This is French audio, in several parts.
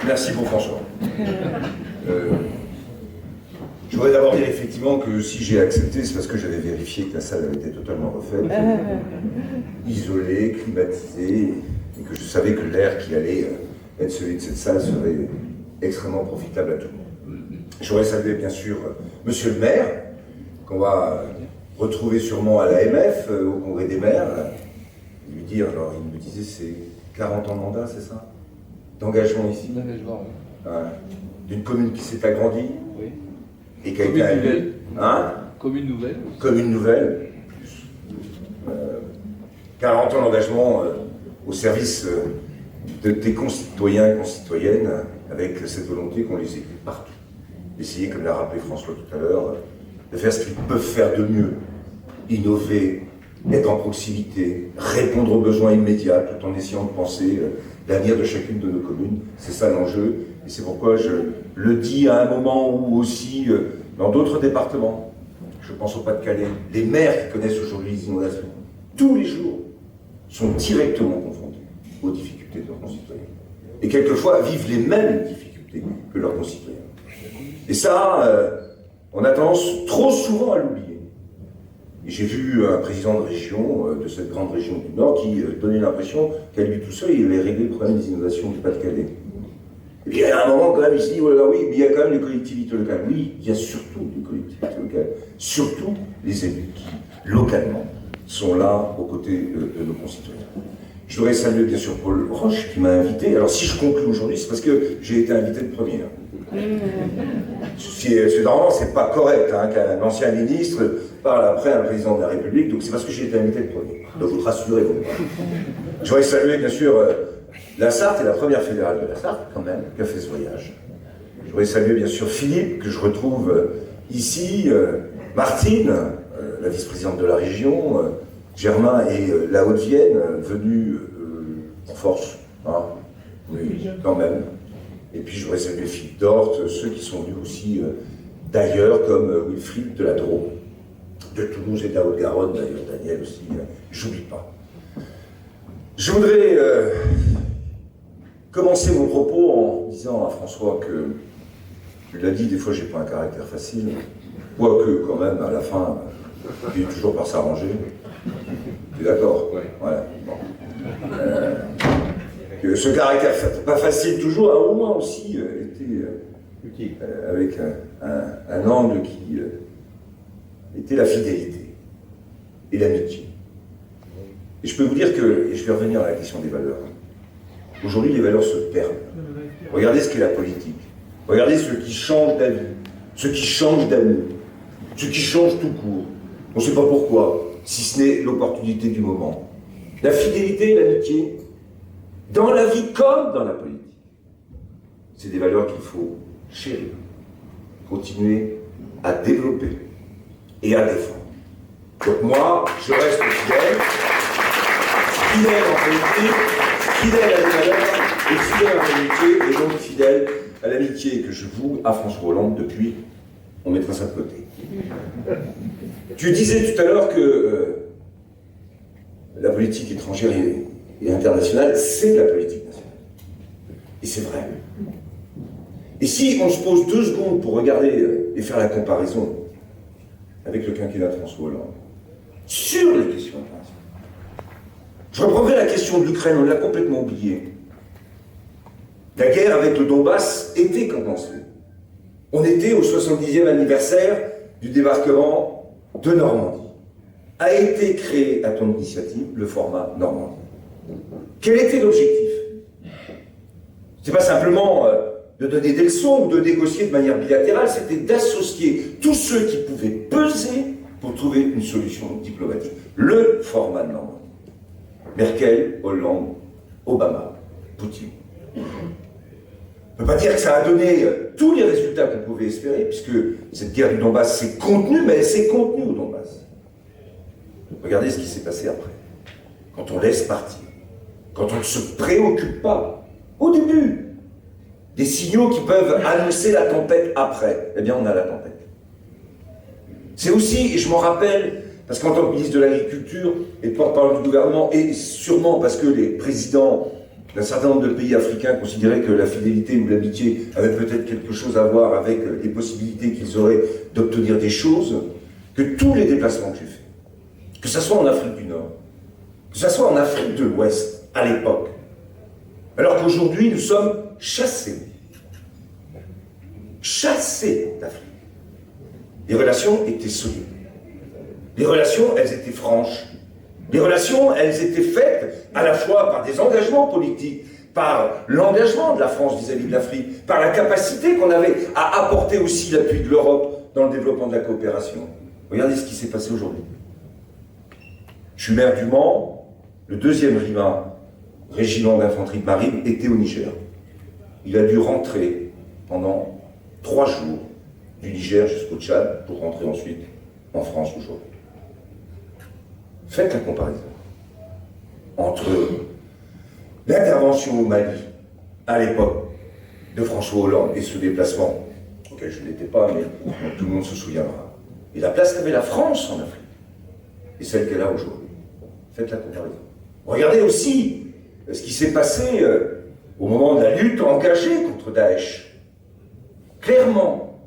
Merci pour François. Je voudrais d'abord dire effectivement que si j'ai accepté, c'est parce que j'avais vérifié que la salle avait été totalement refaite, isolée, climatisée, et que je savais que l'air qui allait être celui de cette salle serait extrêmement profitable à tout le monde. J'aurais salué bien sûr Monsieur le maire, qu'on va retrouver sûrement à l'AMF, au Congrès des maires. Lui dire, alors il me disait c'est 40 ans de mandat, c'est ça? D'engagement ici? D'engagement, oui. Ouais. D'une commune qui s'est agrandie? Oui. Et qui a Commune été nouvelle. Hein? Commune nouvelle. Commune nouvelle. 40 ans d'engagement au service de tes concitoyens et concitoyennes, avec cette volonté qu'on les écoute partout. Essayer, comme l'a rappelé François tout à l'heure, de faire ce qu'ils peuvent faire de mieux. Innover, être en proximité, répondre aux besoins immédiats, tout en essayant de penser l'avenir de chacune de nos communes. C'est ça l'enjeu. Et c'est pourquoi je le dis à un moment où aussi, dans d'autres départements, je pense au Pas-de-Calais, les maires qui connaissent aujourd'hui les inondations, tous les jours, sont directement confrontés aux difficultés de leurs concitoyens. Et quelquefois vivent les mêmes difficultés que leurs concitoyens. Et ça, on a tendance trop souvent à l'oublier. Et j'ai vu un président de région, de cette grande région du Nord, qui donnait l'impression qu'à lui tout seul, il avait réglé le problème des inondations du Pas-de-Calais. Et puis à un moment, quand même, il se dit, oh là là, oui, mais il y a quand même les collectivités locales. Oui, il y a surtout les collectivités locales, surtout les élus qui, localement, sont là aux côtés de nos concitoyens. Je voudrais saluer bien sûr Paul Roche qui m'a invité. Alors si je conclue aujourd'hui, c'est parce que j'ai été invité de première. Normalement, c'est pas correct qu'un ancien ministre parle après un président de la République, donc c'est parce que j'ai été invité de premier. Donc vous rassurez-vous. Je voudrais saluer bien sûr la Sarthe et la première fédérale de la Sarthe, quand même, qui a fait ce voyage. Je voudrais saluer bien sûr Philippe, que je retrouve ici, Martine, la vice-présidente de la région, Germain et la Haute-Vienne, venus en force, hein, oui, quand même. Et puis je voudrais saluer Philippe Dort, ceux qui sont venus aussi d'ailleurs, comme Wilfried de la Drôme, de Toulouse et de la Haute-Garonne, d'ailleurs Daniel aussi, j'oublie pas. Je voudrais commencer mon propos en disant à François que, tu l'as dit, des fois j'ai pas un caractère facile, quoique quand même à la fin, il est toujours par s'arranger. Tu es d'accord? Oui. Voilà. Bon. Que ce caractère pas facile toujours a au moins aussi été avec un angle qui était la fidélité et l'amitié. Et je peux vous dire que, et je vais revenir à la question des valeurs, aujourd'hui les valeurs se perdent. Regardez ce qu'est la politique. Regardez ceux qui changent d'avis, ceux qui changent d'amour, ceux qui changent tout court. On ne sait pas pourquoi, si ce n'est l'opportunité du moment. La fidélité et l'amitié, dans la vie comme dans la politique, c'est des valeurs qu'il faut chérir, continuer à développer et à défendre. Donc moi, je reste fidèle en politique, fidèle à des valeurs et fidèle à l'amitié, et donc fidèle à l'amitié que je voue à François Hollande depuis, on mettra ça de côté. Tu disais tout à l'heure que la politique étrangère et internationale, c'est de la politique nationale. Et c'est vrai. Et si on se pose 2 secondes pour regarder et faire la comparaison avec le quinquennat de François Hollande, sur les questions internationales, je reprendrai la question de l'Ukraine, on l'a complètement oubliée. La guerre avec le Donbass était commencée. On était au 70e anniversaire du débarquement de Normandie. A été créé à ton initiative le format Normandie. Quel était l'objectif? C'est pas simplement de donner des leçons ou de négocier de manière bilatérale, c'était d'associer tous ceux qui pouvaient peser pour trouver une solution diplomatique. Le format de Normandie. Merkel, Hollande, Obama, Poutine. On ne peut pas dire que ça a donné tous les résultats qu'on pouvait espérer, puisque cette guerre du Donbass s'est contenue, mais elle s'est contenue au Donbass. Regardez ce qui s'est passé après. Quand on laisse partir, quand on ne se préoccupe pas, au début, des signaux qui peuvent annoncer la tempête après, eh bien on a la tempête. C'est aussi, et je m'en rappelle, parce qu'en tant que ministre de l'Agriculture et porte-parole du gouvernement, et sûrement parce que les présidents Un certain nombre de pays africains considéraient que la fidélité ou l'amitié avait peut-être quelque chose à voir avec les possibilités qu'ils auraient d'obtenir des choses, que tous les déplacements que j'ai faits, que ce soit en Afrique du Nord, que ce soit en Afrique de l'Ouest, à l'époque, alors qu'aujourd'hui nous sommes chassés d'Afrique. Les relations étaient solides. Les relations, elles étaient franches. Les relations, elles étaient faites à la fois par des engagements politiques, par l'engagement de la France vis-à-vis de l'Afrique, par la capacité qu'on avait à apporter aussi l'appui de l'Europe dans le développement de la coopération. Regardez ce qui s'est passé aujourd'hui. Je suis maire du Mans, le 2e régiment d'infanterie de marine était au Niger. Il a dû rentrer pendant 3 jours du Niger jusqu'au Tchad pour rentrer ensuite en France aujourd'hui. Faites la comparaison entre l'intervention au Mali à l'époque de François Hollande et ce déplacement, auquel je n'étais pas, mais dont tout le monde se souviendra, et la place qu'avait la France en Afrique, et celle qu'elle a aujourd'hui. Faites la comparaison. Regardez aussi ce qui s'est passé au moment de la lutte engagée contre Daesh. Clairement,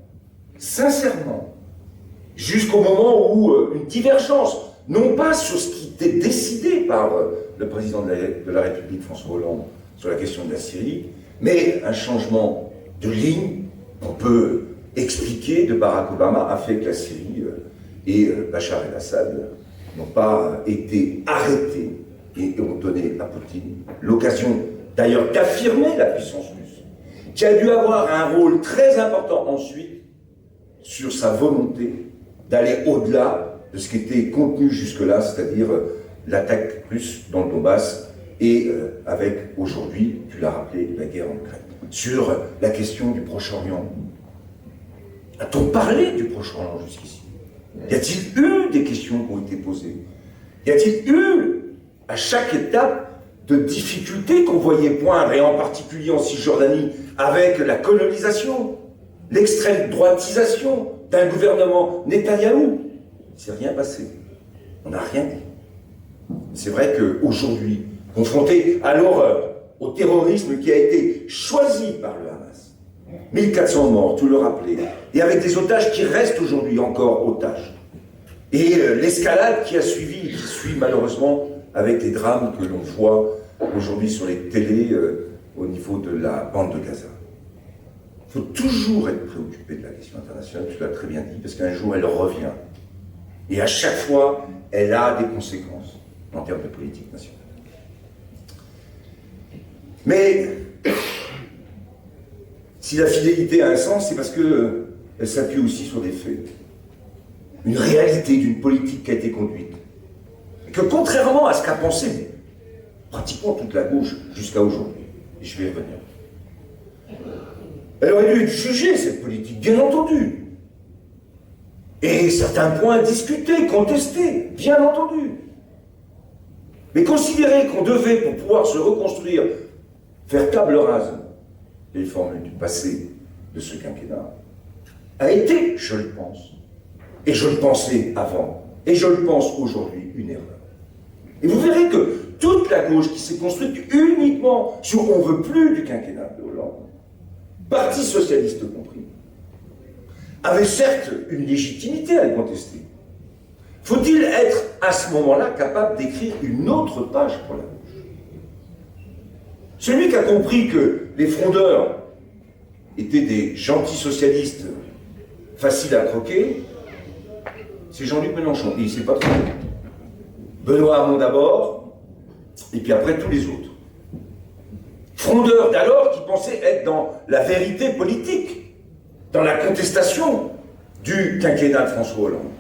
sincèrement, jusqu'au moment où une divergence, non pas sur ce qui était décidé par le président de la République, François Hollande, sur la question de la Syrie, mais un changement de ligne qu'on peut expliquer de Barack Obama a fait que la Syrie et Bachar el-Assad n'ont pas été arrêtés et ont donné à Poutine l'occasion d'ailleurs d'affirmer la puissance russe, qui a dû avoir un rôle très important ensuite sur sa volonté d'aller au-delà de ce qui était contenu jusque-là, c'est-à-dire l'attaque russe dans le Donbass et avec aujourd'hui, tu l'as rappelé, la guerre en Ukraine. Sur la question du Proche-Orient, a-t-on parlé du Proche-Orient jusqu'ici? Y a-t-il eu des questions qui ont été posées? Y a-t-il eu, à chaque étape, de difficultés qu'on voyait poindre, et en particulier en Cisjordanie, avec la colonisation, l'extrême droitisation d'un gouvernement Netanyahou? Il ne s'est rien passé. On n'a rien dit. C'est vrai qu'aujourd'hui, confronté à l'horreur, au terrorisme qui a été choisi par le Hamas, 1400 morts, tout le rappelé, et avec des otages qui restent aujourd'hui encore otages, et l'escalade qui a suivi, qui suit malheureusement avec les drames que l'on voit aujourd'hui sur les télés au niveau de la bande de Gaza. Il faut toujours être préoccupé de la question internationale, tu l'as très bien dit, parce qu'un jour elle revient. Et à chaque fois, elle a des conséquences en termes de politique nationale. Mais si la fidélité a un sens, c'est parce qu'elle s'appuie aussi sur des faits. Une réalité d'une politique qui a été conduite. Et que contrairement à ce qu'a pensé pratiquement toute la gauche jusqu'à aujourd'hui, et je vais y revenir, elle aurait dû être jugée, cette politique, bien entendu. Et certains points discutés, contestés, bien entendu. Mais considérer qu'on devait, pour pouvoir se reconstruire, faire table rase des formules du passé de ce quinquennat, a été, je le pense, et je le pensais avant, et je le pense aujourd'hui, une erreur. Et vous verrez que toute la gauche qui s'est construite uniquement sur « on ne veut plus du quinquennat de Hollande », Parti socialiste compris, avait certes une légitimité à le contester. Faut-il être à ce moment-là capable d'écrire une autre page pour la gauche? Celui qui a compris que les frondeurs étaient des gentils socialistes faciles à croquer, c'est Jean-Luc Mélenchon. Et il ne s'est pas trompé. Benoît Hamon d'abord, et puis après tous les autres. Frondeurs d'alors qui pensaient être dans la vérité politique, dans la contestation du quinquennat de François Hollande.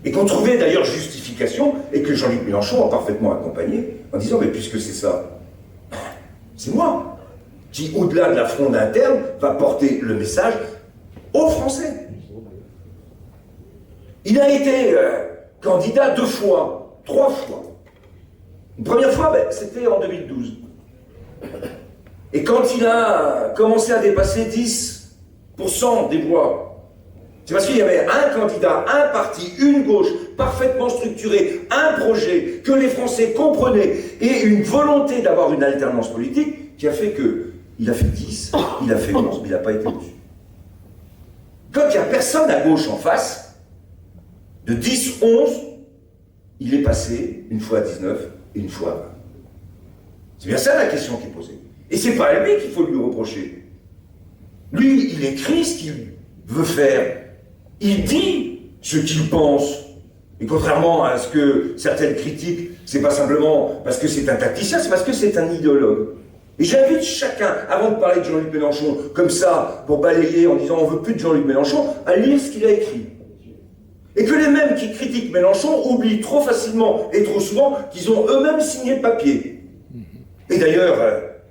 Et qu'on trouvait d'ailleurs justification, et que Jean-Luc Mélenchon a parfaitement accompagné, en disant, mais puisque c'est ça, c'est moi qui, au-delà de la fronde interne, va porter le message aux Français. Il a été candidat 2 fois, 3 fois. Une première fois, c'était en 2012. Et quand il a commencé à dépasser 10% des voix, C'est parce qu'il y avait un candidat, un parti, une gauche parfaitement structurée, un projet que les Français comprenaient et une volonté d'avoir une alternance politique qui a fait que il a fait 10, il a fait 11, mais il n'a pas été reçu. Quand il n'y a personne à gauche en face, de 10, 11, il est passé une fois à 19 et une fois à 20. C'est bien ça la question qui est posée. Et c'est pas à lui qu'il faut lui reprocher. Lui, il écrit ce qu'il veut faire. Il dit ce qu'il pense. Et contrairement à ce que certaines critiquent, c'est pas simplement parce que c'est un tacticien, c'est parce que c'est un idéologue. Et j'invite chacun, avant de parler de Jean-Luc Mélenchon, comme ça, pour balayer en disant on veut plus de Jean-Luc Mélenchon, à lire ce qu'il a écrit. Et que les mêmes qui critiquent Mélenchon oublient trop facilement et trop souvent qu'ils ont eux-mêmes signé le papier. Et d'ailleurs,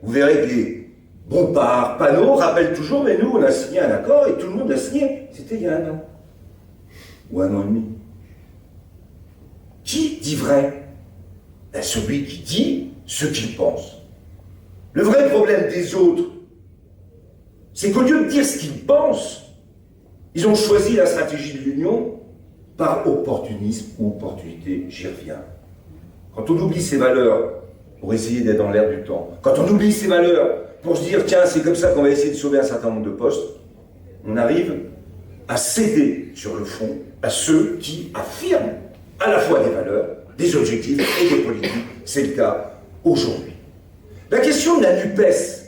vous verrez que les Bompard, Panot rappellent toujours, mais nous on a signé un accord et tout le monde a signé. C'était il y a 1 an. Ou 1 an et demi. Qui dit vrai? Ben, celui qui dit ce qu'il pense. Le vrai problème des autres, c'est qu'au lieu de dire ce qu'ils pensent, ils ont choisi la stratégie de l'union par opportunisme ou opportunité, j'y reviens. Quand on oublie ses valeurs pour essayer d'être dans l'air du temps, quand on oublie ses valeurs pour se dire tiens c'est comme ça qu'on va essayer de sauver un certain nombre de postes, on arrive à céder sur le fond à ceux qui affirment à la fois des valeurs, des objectifs et des politiques. C'est le cas aujourd'hui. La question de la NUPES,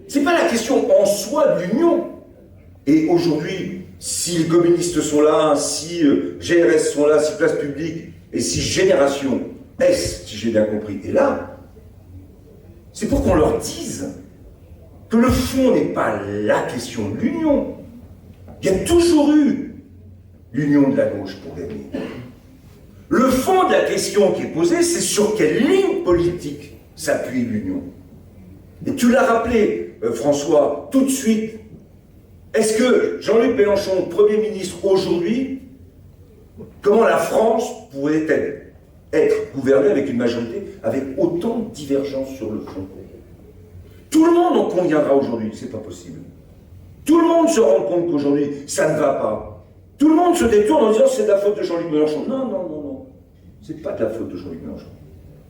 c'est pas la question en soi de l'union. Et aujourd'hui, si les communistes sont là, si GRS sont là, si Place Publique et si Génération S, si j'ai bien compris, est là, c'est pour qu'on leur dise que le fond n'est pas la question de l'union. Il y a toujours eu l'union de la gauche pour gagner. Le fond de la question qui est posée, c'est sur quelle ligne politique s'appuie l'union. Et tu l'as rappelé, François, tout de suite. Est-ce que Jean-Luc Mélenchon, Premier ministre aujourd'hui, comment la France pourrait-elle être gouvernée avec une majorité avec autant de divergences sur le fond? Tout le monde en conviendra aujourd'hui, c'est pas possible. Tout le monde se rend compte qu'aujourd'hui, ça ne va pas. Tout le monde se détourne en disant c'est de la faute de Jean-Luc Mélenchon. Non, non, non, non. C'est pas de la faute de Jean-Luc Mélenchon.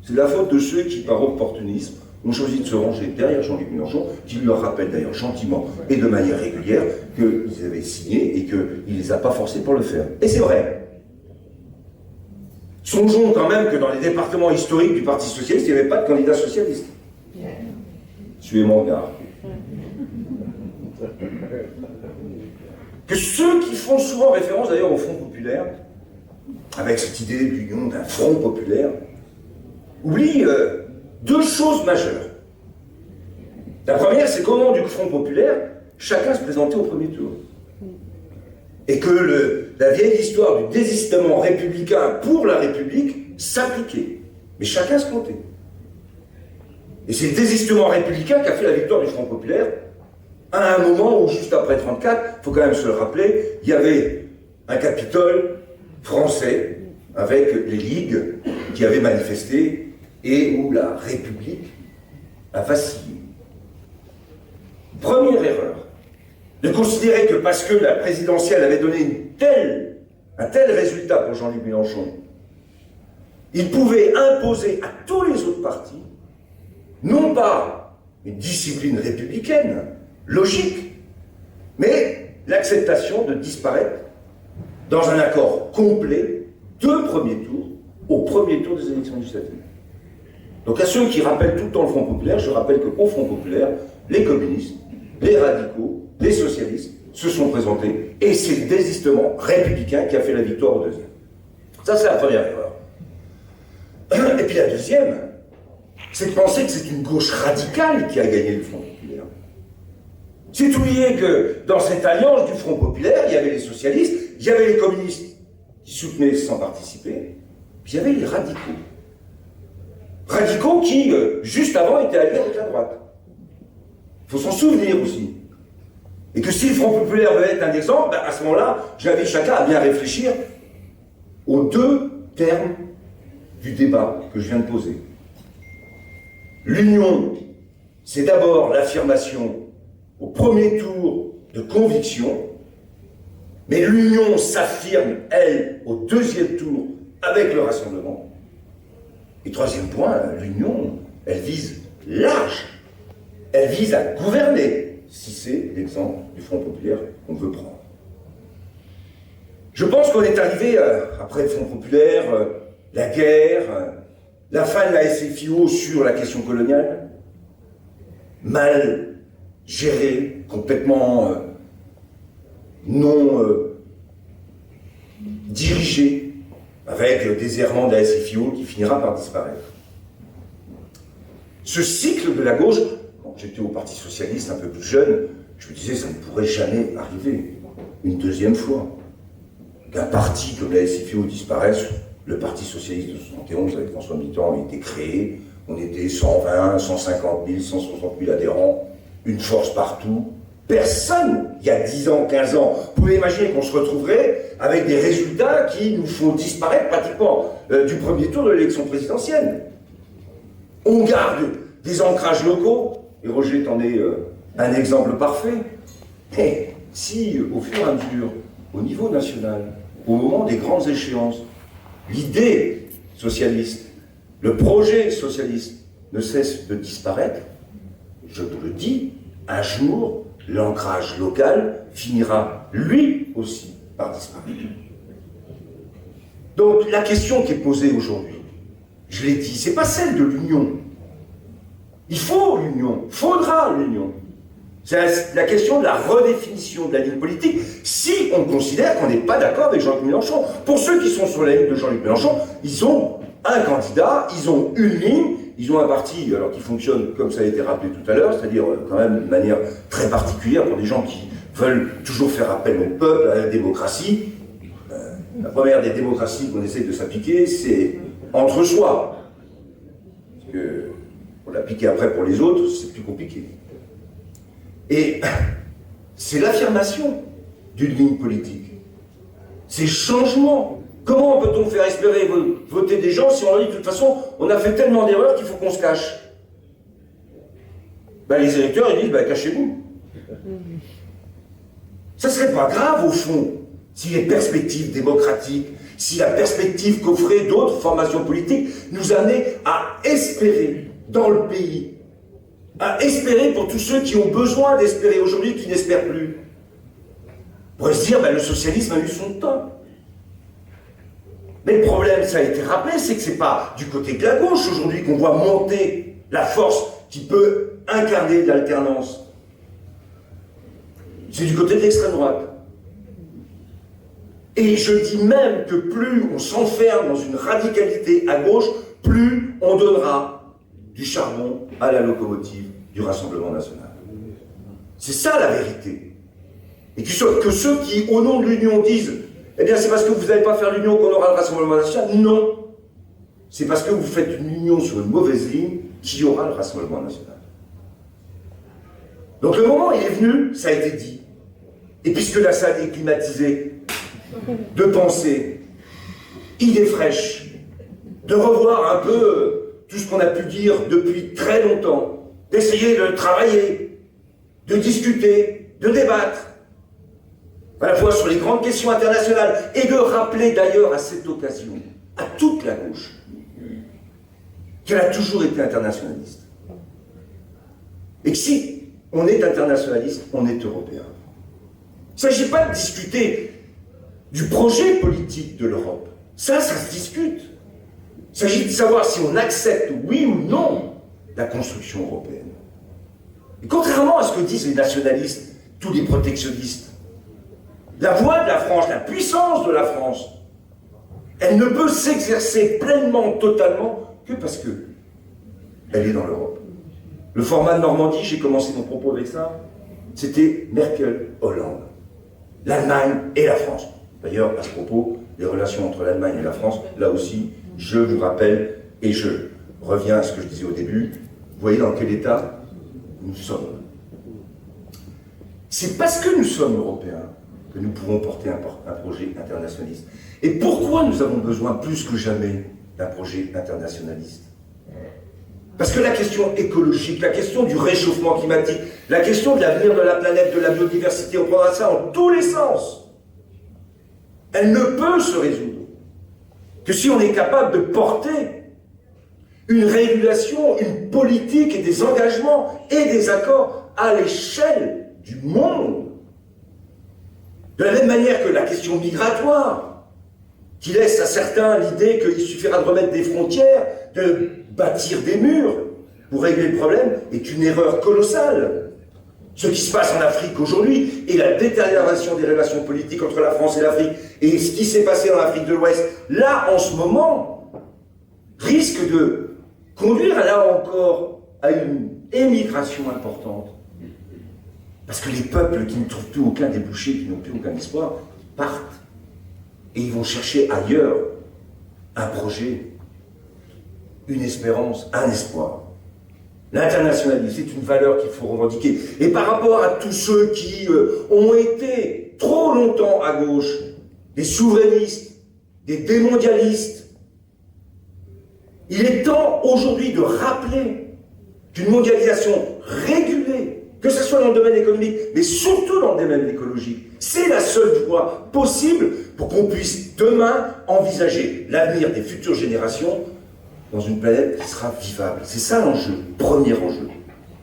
C'est de la faute de ceux qui, par opportunisme, ont choisi de se ranger derrière Jean-Luc Mélenchon, qui leur rappelle d'ailleurs gentiment et de manière régulière qu'ils avaient signé et qu'il ne les a pas forcés pour le faire. Et c'est vrai. Songeons quand même que dans les départements historiques du Parti Socialiste, il n'y avait pas de candidat socialiste. Suivez mon regard. Que ceux qui font souvent référence d'ailleurs au Front populaire, avec cette idée de l'union d'un Front populaire, oublient 2 choses majeures. La première, c'est qu'au nom du Front populaire, chacun se présentait au premier tour. Et que la vieille histoire du désistement républicain pour la République s'appliquait. Mais chacun se comptait. Et c'est le désistement républicain qui a fait la victoire du Front populaire à un moment où, juste après 1934, il faut quand même se le rappeler, il y avait un Capitole français avec les ligues qui avaient manifesté et où la République a vacillé. Première erreur, de considérer que parce que la présidentielle avait donné un tel résultat pour Jean-Luc Mélenchon, il pouvait imposer à tous les autres partis, non pas une discipline républicaine, logique, mais l'acceptation de disparaître dans un accord complet de premier tour au premier tour des élections législatives. Donc à ceux qui rappellent tout le temps le Front populaire, je rappelle qu'au Front populaire, les communistes, les radicaux, les socialistes se sont présentés et c'est le désistement républicain qui a fait la victoire au deuxième. Ça, c'est la première erreur. Et puis la deuxième, c'est de penser que c'est une gauche radicale qui a gagné le Front populaire. C'est oublier que dans cette alliance du Front populaire, il y avait les socialistes, il y avait les communistes qui soutenaient sans participer, puis il y avait les radicaux. Radicaux qui, juste avant, étaient alliés avec la droite. Il faut s'en souvenir aussi. Et que si le Front populaire veut être un exemple, ben à ce moment-là, j'invite chacun à bien réfléchir aux 2 termes du débat que je viens de poser. L'union, c'est d'abord l'affirmation au premier tour de conviction Mais l'union s'affirme, elle, au deuxième tour, avec le rassemblement. Et troisième point, l'union, elle vise large. Elle vise à gouverner, si c'est l'exemple du Front populaire qu'on veut prendre. Je pense qu'on est arrivé, après le Front populaire, la guerre, la fin de la SFIO sur la question coloniale, mal gérée, complètement non dirigée, avec le déserrement de la SFIO qui finira par disparaître. Ce cycle de la gauche, quand j'étais au Parti Socialiste un peu plus jeune, je me disais ça ne pourrait jamais arriver une deuxième fois. Qu'un parti comme la SFIO disparaisse, le Parti Socialiste de 71 avec François Mitterrand a été créé, on était 120, 150 000, 160 000 adhérents, une force partout. Personne, il y a 10 ans, 15 ans, pouvait imaginer qu'on se retrouverait avec des résultats qui nous font disparaître pratiquement du premier tour de l'élection présidentielle. On garde des ancrages locaux, et Roger t'en est un exemple parfait. Mais si, au fur et à mesure, au niveau national, au moment des grandes échéances, l'idée socialiste, le projet socialiste ne cesse de disparaître, je vous le dis, un jour, l'ancrage local finira lui aussi par disparaître. Donc la question qui est posée aujourd'hui, je l'ai dit, c'est pas celle de l'union. Il faut l'union, faudra l'union. C'est la question de la redéfinition de la ligne politique si on considère qu'on n'est pas d'accord avec Jean-Luc Mélenchon. Pour ceux qui sont sur la ligne de Jean-Luc Mélenchon, ils ont un candidat, ils ont une ligne, ils ont un parti alors qui fonctionne comme ça a été rappelé tout à l'heure, c'est-à-dire quand même d'une manière très particulière pour des gens qui veulent toujours faire appel au peuple, à la démocratie. La première des démocraties qu'on essaie de s'appliquer, c'est entre soi. Parce que pour l'appliquer après pour les autres, c'est plus compliqué. Et c'est l'affirmation d'une ligne politique. C'est changement. Comment peut-on faire espérer voter des gens si on leur dit de toute façon, on a fait tellement d'erreurs qu'il faut qu'on se cache? Ben, les électeurs, ils disent, ben, cachez-vous. Ça serait pas grave, au fond, si les perspectives démocratiques, si la perspective qu'offraient d'autres formations politiques nous amenait à espérer dans le pays, à espérer pour tous ceux qui ont besoin d'espérer aujourd'hui, qui n'espèrent plus. On pourrait se dire, ben, le socialisme a eu son temps. Mais le problème, ça a été rappelé, c'est que c'est pas du côté de la gauche aujourd'hui qu'on voit monter la force qui peut incarner l'alternance. C'est du côté de l'extrême droite. Et je dis même que plus on s'enferme dans une radicalité à gauche, plus on donnera du charbon à la locomotive du Rassemblement national. C'est ça la vérité. Et que ceux qui, au nom de l'union, disent « Eh bien, c'est parce que vous n'allez pas faire l'union qu'on aura le Rassemblement national », non. C'est parce que vous faites une union sur une mauvaise ligne qu'il y aura le Rassemblement national. Donc le moment, il est venu, ça a été dit. Et puisque la salle est climatisée, de penser, idée fraîche, de revoir un peu tout ce qu'on a pu dire depuis très longtemps, d'essayer de travailler, de discuter, de débattre, à la fois sur les grandes questions internationales, et de rappeler d'ailleurs à cette occasion, à toute la gauche, qu'elle a toujours été internationaliste. Et que si on est internationaliste, on est européen. Il ne s'agit pas de discuter du projet politique de l'Europe. Ça se discute. Il s'agit de savoir si on accepte, oui ou non, la construction européenne. Et contrairement à ce que disent les nationalistes, tous les protectionnistes, la voix de la France, la puissance de la France, elle ne peut s'exercer pleinement, totalement, que parce que elle est dans l'Europe. Le format de Normandie, j'ai commencé mon propos avec ça, c'était Merkel-Hollande. L'Allemagne et la France. D'ailleurs, à ce propos, les relations entre l'Allemagne et la France, là aussi, je vous rappelle, et je reviens à ce que je disais au début, vous voyez dans quel état nous sommes. C'est parce que nous sommes européens que nous pouvons porter un projet internationaliste. Et pourquoi nous avons besoin plus que jamais d'un projet internationaliste? Parce que la question écologique, la question du réchauffement climatique, la question de l'avenir de la planète, de la biodiversité, on prendra ça en tous les sens. elle ne peut se résoudre que si on est capable de porter une régulation, une politique et des engagements et des accords à l'échelle du monde. De la même manière que la question migratoire, qui laisse à certains l'idée qu'il suffira de remettre des frontières, de bâtir des murs pour régler le problème, est une erreur colossale. Ce qui se passe en Afrique aujourd'hui et la détérioration des relations politiques entre la France et l'Afrique et ce qui s'est passé en Afrique de l'Ouest, là, en ce moment, risque de conduire, là encore, à une émigration importante. Parce que les peuples qui ne trouvent plus aucun débouché, qui n'ont plus aucun espoir, partent. Et ils vont chercher ailleurs un projet, une espérance, un espoir. L'internationalisme, c'est une valeur qu'il faut revendiquer. Et par rapport à tous ceux qui ont été trop longtemps à gauche, des souverainistes, des démondialistes, il est temps aujourd'hui de rappeler qu'une mondialisation régulée, que ce soit dans le domaine économique, mais surtout dans le domaine écologique, c'est la seule voie possible pour qu'on puisse demain envisager l'avenir des futures générations dans une planète qui sera vivable. C'est ça l'enjeu, premier enjeu,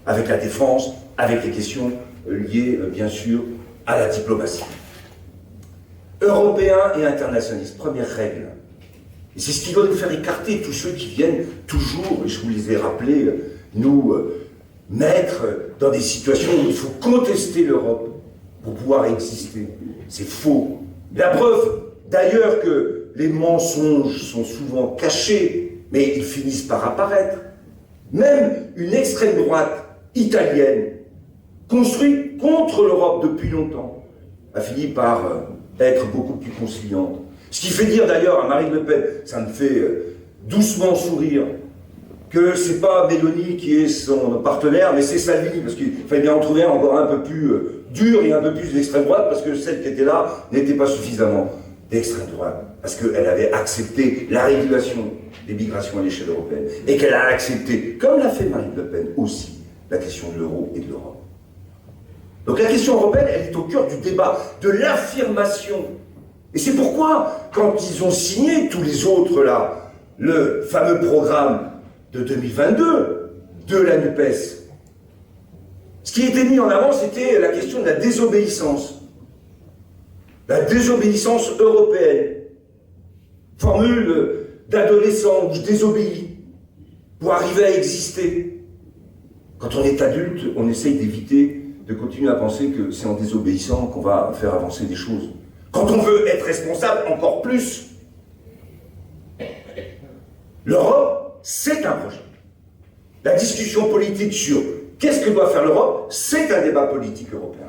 avec la défense, avec les questions liées, bien sûr, à la diplomatie. Européens et internationalistes, première règle. Et c'est ce qui doit nous faire écarter tous ceux qui viennent toujours, et je vous les ai rappelés, nous mettre dans des situations où il faut contester l'Europe pour pouvoir exister. C'est faux. La preuve, d'ailleurs, que les mensonges sont souvent cachés, mais ils finissent par apparaître. Même une extrême droite italienne, construite contre l'Europe depuis longtemps, a fini par être beaucoup plus conciliante. Ce qui fait dire d'ailleurs à Marine Le Pen, ça me fait doucement sourire, que c'est pas Mélanie qui est son partenaire, mais c'est Salvini, parce qu'il fallait bien en trouver un encore un peu plus dur et un peu plus d'extrême droite, parce que celle qui était là n'était pas suffisamment d'extrême droite, parce qu'elle avait accepté la régulation des migrations à l'échelle européenne, et qu'elle a accepté, comme l'a fait Marine Le Pen aussi, la question de l'euro et de l'Europe. Donc la question européenne, elle est au cœur du débat, de l'affirmation. Et c'est pourquoi, quand ils ont signé, tous les autres là, le fameux programme de 2022 de la NUPES, ce qui était mis en avant, c'était la question de la désobéissance. La désobéissance européenne. Formule d'adolescent où je désobéis pour arriver à exister. Quand on est adulte, on essaye d'éviter de continuer à penser que c'est en désobéissant qu'on va faire avancer des choses. Quand on veut être responsable, encore plus. L'Europe, c'est un projet. La discussion politique sur qu'est-ce que doit faire l'Europe, c'est un débat politique européen.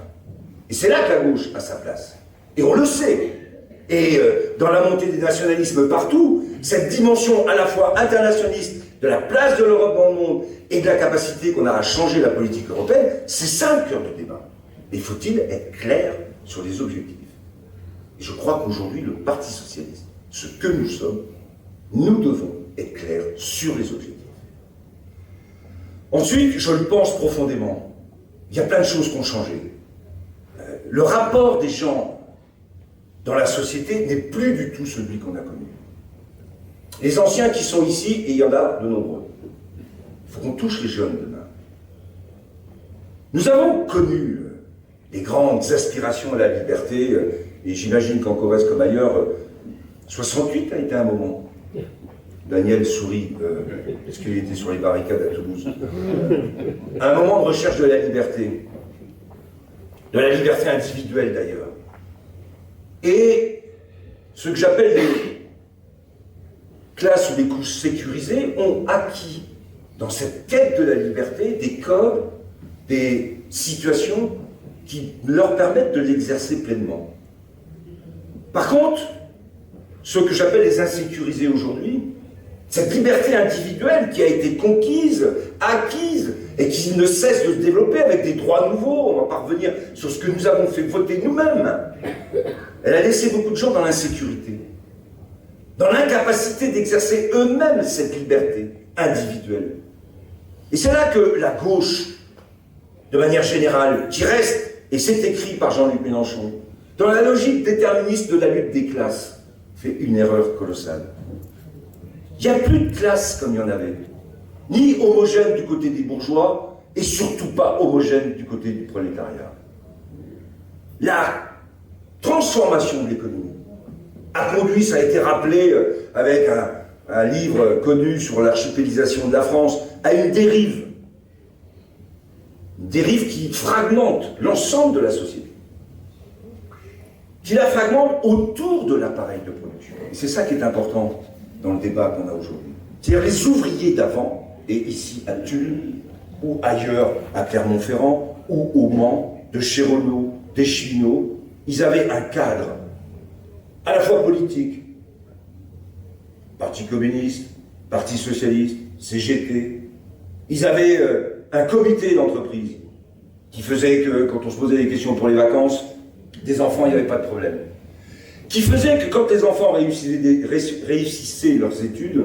Et c'est là que la gauche a sa place. Et on le sait. Et dans la montée des nationalismes partout, cette dimension à la fois internationaliste de la place de l'Europe dans le monde et de la capacité qu'on a à changer la politique européenne, c'est ça le cœur du débat. Et faut-il être clair sur les objectifs? Et je crois qu'aujourd'hui, le Parti socialiste, ce que nous sommes, nous devons être clairs sur les objectifs. Ensuite, je le pense profondément, il y a plein de choses qui ont changé. Le rapport des gens dans la société n'est plus du tout celui qu'on a connu. Les anciens qui sont ici, et il y en a de nombreux, il faut qu'on touche les jeunes demain. Nous avons connu les grandes aspirations à la liberté, et j'imagine qu'en Corrèze comme ailleurs, 68 a été un moment. Daniel sourit, parce qu'il était sur les barricades à Toulouse. Un moment de recherche de la liberté individuelle d'ailleurs. Et ce que j'appelle les classes ou les couches sécurisées ont acquis, dans cette quête de la liberté, des codes, des situations qui leur permettent de l'exercer pleinement. Par contre, ce que j'appelle les insécurisés aujourd'hui, cette liberté individuelle qui a été conquise, acquise, et qui ne cesse de se développer avec des droits nouveaux, on va pas revenir sur ce que nous avons fait voter nous-mêmes, elle a laissé beaucoup de gens dans l'insécurité, dans l'incapacité d'exercer eux-mêmes cette liberté individuelle. Et c'est là que la gauche, de manière générale, qui reste, et c'est écrit par Jean-Luc Mélenchon, dans la logique déterministe de la lutte des classes, fait une erreur colossale. Il n'y a plus de classes comme il y en avait, ni homogène du côté des bourgeois, et surtout pas homogène du côté du prolétariat. La transformation de l'économie a conduit, ça a été rappelé avec un livre connu sur l'archipélisation de la France, à une dérive. Une dérive qui fragmente l'ensemble de la société. Qui la fragmente autour de l'appareil de production. Et c'est ça qui est important dans le débat qu'on a aujourd'hui. C'est-à-dire les ouvriers d'avant, et ici à Tulle, ou ailleurs à Clermont-Ferrand, ou au Mans, de chez Renault, des Chinois, ils avaient un cadre, à la fois politique, Parti communiste, Parti socialiste, CGT, ils avaient un comité d'entreprise qui faisait que, quand on se posait des questions pour les vacances, des enfants, il n'y avait pas de problème. Qui faisait que quand les enfants réussissaient leurs études,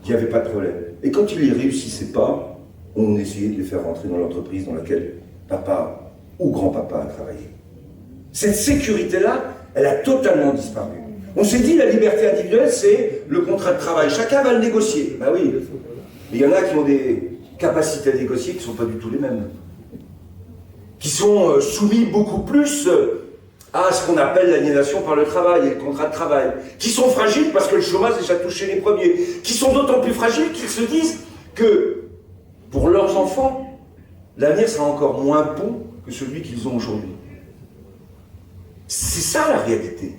il n'y avait pas de problème. Et quand ils ne les réussissaient pas, on essayait de les faire rentrer dans l'entreprise dans laquelle papa ou grand-papa a travaillé. Cette sécurité-là, elle a totalement disparu. On s'est dit, la liberté individuelle, c'est le contrat de travail. Chacun va le négocier. Ben oui. Mais il y en a qui ont des capacités à négocier qui ne sont pas du tout les mêmes. Qui sont soumis beaucoup plus à ce qu'on appelle l'aliénation par le travail et le contrat de travail. Qui sont fragiles parce que le chômage déjà touché les premiers. Qui sont d'autant plus fragiles qu'ils se disent que, pour leurs enfants, l'avenir sera encore moins bon que celui qu'ils ont aujourd'hui. C'est ça la réalité.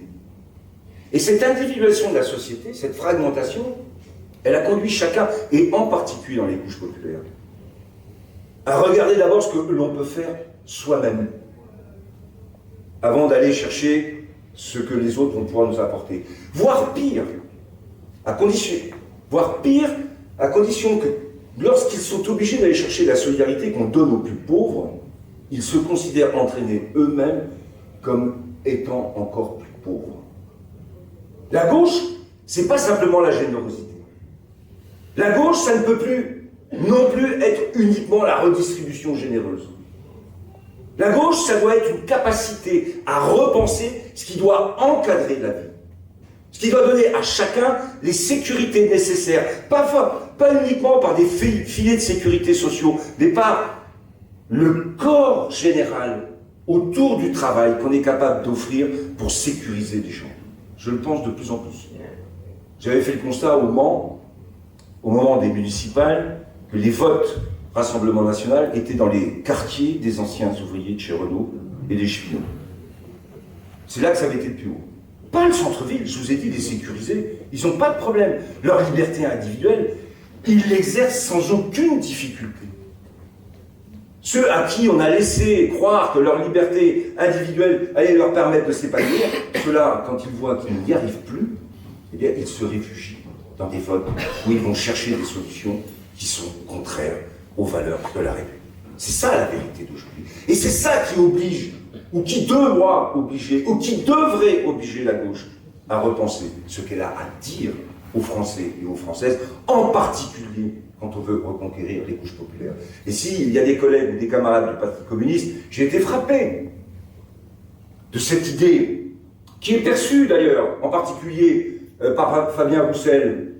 Et cette individualisation de la société, cette fragmentation, elle a conduit chacun, et en particulier dans les couches populaires, à regarder d'abord ce que l'on peut faire soi-même, avant d'aller chercher ce que les autres vont pouvoir nous apporter. Voire pire, à condition que lorsqu'ils sont obligés d'aller chercher la solidarité qu'on donne aux plus pauvres, ils se considèrent entraînés eux-mêmes comme étant encore plus pauvres. La gauche, c'est pas simplement la générosité. La gauche, ça ne peut plus non plus être uniquement la redistribution généreuse. La gauche, ça doit être une capacité à repenser ce qui doit encadrer la vie. Ce qui doit donner à chacun les sécurités nécessaires. Pas uniquement par des filets de sécurité sociaux, mais par le corps général autour du travail qu'on est capable d'offrir pour sécuriser les gens. Je le pense de plus en plus. J'avais fait le constat au Mans, au moment des municipales, que les votes Rassemblement National étaient dans les quartiers des anciens ouvriers de chez Renault et des cheminots. C'est là que ça avait été le plus haut. Pas le centre-ville, je vous ai dit, les sécurisés, ils n'ont pas de problème. Leur liberté individuelle, ils l'exercent sans aucune difficulté. Ceux à qui on a laissé croire que leur liberté individuelle allait leur permettre de s'épanouir, ceux-là, quand ils voient qu'ils n'y arrivent plus, eh bien, ils se réfugient dans des votes où ils vont chercher des solutions qui sont contraires aux valeurs de la République. C'est ça la vérité d'aujourd'hui. Et c'est ça qui oblige, ou qui doit obliger, ou qui devrait obliger la gauche à repenser ce qu'elle a à dire aux Français et aux Françaises, en particulier quand on veut reconquérir les couches populaires. Et s'il y a des collègues ou des camarades du Parti communiste, j'ai été frappé de cette idée, qui est perçue d'ailleurs, en particulier par Fabien Roussel.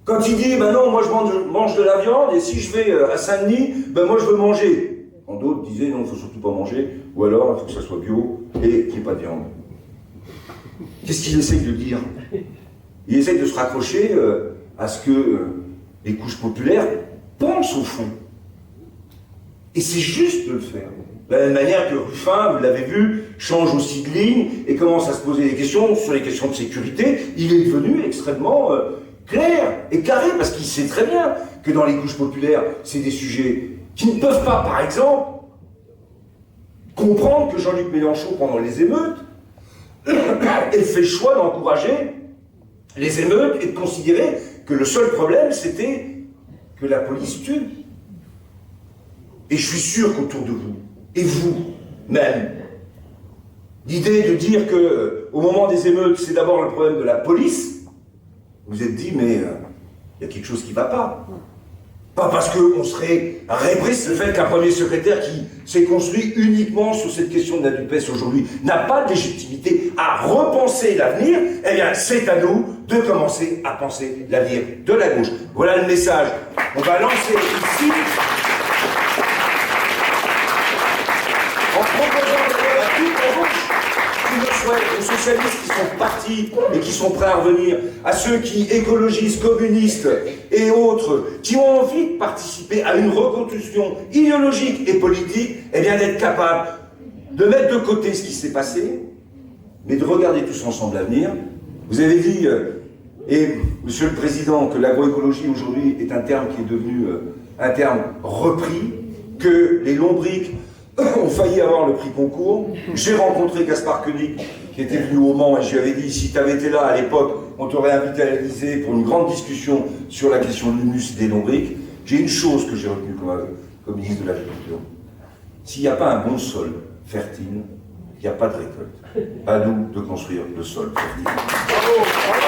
Quand il dit, ben non, moi je mange de la viande, et si je vais à Saint-Denis, ben moi je veux manger. Quand d'autres disaient, non, il ne faut surtout pas manger, ou alors il faut que ça soit bio, et qu'il n'y ait pas de viande. Qu'est-ce qu'il essaye de dire? Il essaye de se raccrocher à ce que les couches populaires pensent au fond. Et c'est juste de le faire. De la même manière que Ruffin, vous l'avez vu, change aussi de ligne et commence à se poser des questions sur les questions de sécurité. Il est devenu extrêmement clair et carré, parce qu'il sait très bien que dans les couches populaires, c'est des sujets qui ne peuvent pas, par exemple, comprendre que Jean-Luc Mélenchon, pendant les émeutes, ait fait le choix d'encourager les émeutes et de considérer que le seul problème, c'était que la police tue. Et je suis sûr qu'autour de vous, et vous-même, l'idée de dire que au moment des émeutes, c'est d'abord le problème de la police, vous vous êtes dit, mais il y a quelque chose qui ne va pas. Pas parce qu'on serait répressé le fait qu'un premier secrétaire qui s'est construit uniquement sur cette question de la NUPES aujourd'hui n'a pas de légitimité à repenser l'avenir, eh bien c'est à nous de commencer à penser l'avenir de la gauche. Voilà le message. On va lancer ici, en proposant d'ailleurs à toute la gauche qui le souhaite, aux socialistes qui sont partis et qui sont prêts à revenir, à ceux qui, écologistes, communistes et autres, qui ont envie de participer à une reconstruction idéologique et politique, eh bien d'être capables de mettre de côté ce qui s'est passé, mais de regarder tous ensemble l'avenir. Vous avez dit, et Monsieur le Président, que l'agroécologie aujourd'hui est un terme qui est devenu un terme repris, que les lombrics ont failli avoir le prix concours. J'ai rencontré Gaspard Koenig, qui était venu au Mans, et je lui avais dit, si tu avais été là à l'époque, on t'aurait invité à l'Élysée pour une grande discussion sur la question de l'humus et des lombrics. J'ai une chose que j'ai retenue comme ministre de l'Agriculture. S'il n'y a pas un bon sol fertile, il n'y a pas de récolte. À nous de construire le sol fertile. Bravo, bravo.